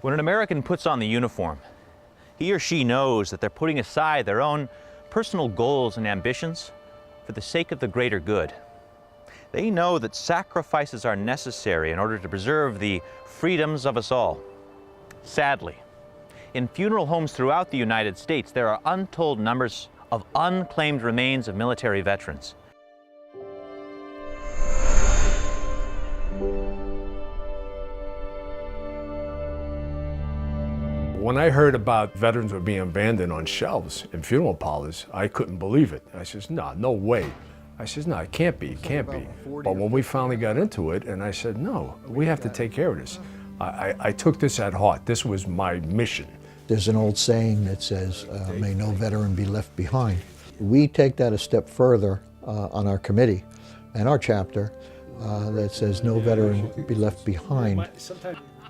When an American puts on the uniform, he or she knows that they're putting aside their own personal goals and ambitions for the sake of the greater good. They know that sacrifices are necessary in order to preserve the freedoms of us all. Sadly, in funeral homes throughout the United States, there are untold numbers of unclaimed remains of military veterans. When I heard about veterans were being abandoned on shelves in funeral parlors, I couldn't believe it. I says, no way. I says, no, it can't be. But when we finally got into it, and I said, no, we have to take care of this. I took this at heart. This was my mission. There's an old saying that says, may no veteran be left behind. We take that a step further on our committee and our chapter that says no veteran be left behind,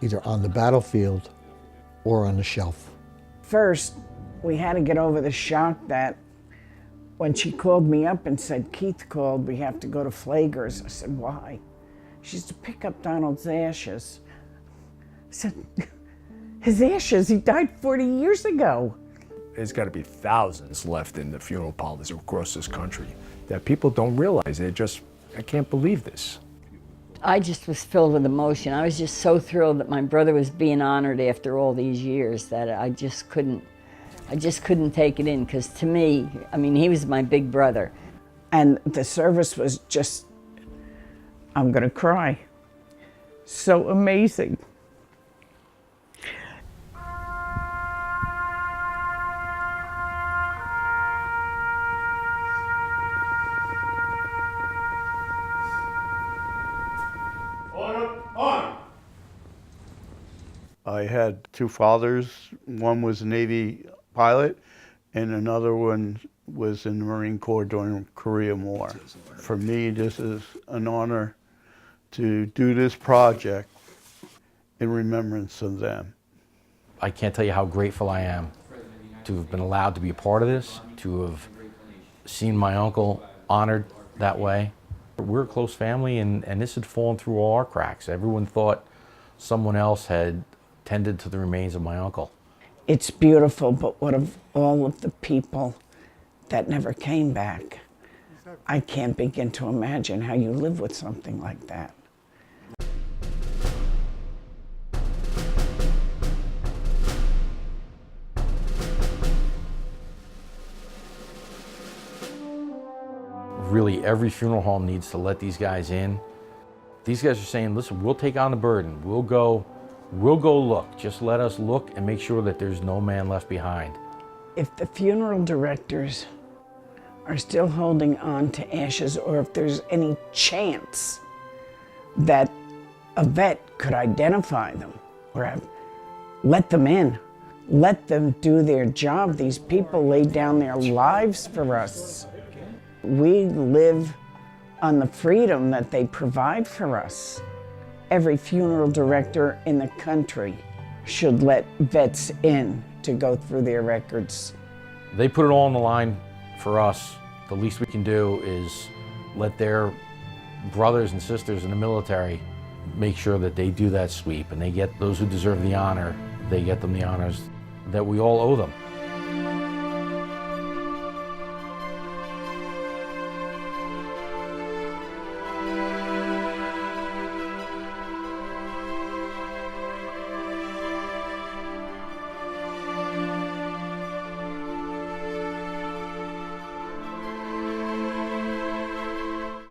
either on the battlefield or on the shelf. First, we had to get over the shock that when she called me up and said, Keith called, we have to go to Flager's. I said, why? She said, to pick up Donald's ashes. I said, his ashes? He died 40 years ago. There's got to be thousands left in the funeral parlors across this country that people don't realize. I can't believe this. I just was filled with emotion. I was just so thrilled that my brother was being honored after all these years that I just couldn't take it in, because to me, I mean, he was my big brother. And the service was just, I'm gonna cry. So amazing. I had two fathers. One was a Navy pilot, and another one was in the Marine Corps during the Korean War. For me, this is an honor to do this project in remembrance of them. I can't tell you how grateful I am to have been allowed to be a part of this, to have seen my uncle honored that way. We're a close family, and this had fallen through all our cracks. Everyone thought someone else had tended to the remains of my uncle. It's beautiful, but what of all of the people that never came back? I can't begin to imagine how you live with something like that. Really, every funeral home needs to let these guys in. These guys are saying, listen, we'll take on the burden. We'll go look. Just let us look and make sure that there's no man left behind. If the funeral directors are still holding on to ashes, or if there's any chance that a vet could identify them, or let them in. Let them do their job. These people laid down their lives for us. We live on the freedom that they provide for us. Every funeral director in the country should let vets in to go through their records. They put it all on the line for us. The least we can do is let their brothers and sisters in the military make sure that they do that sweep, and they get those who deserve the honor, they get them the honors that we all owe them.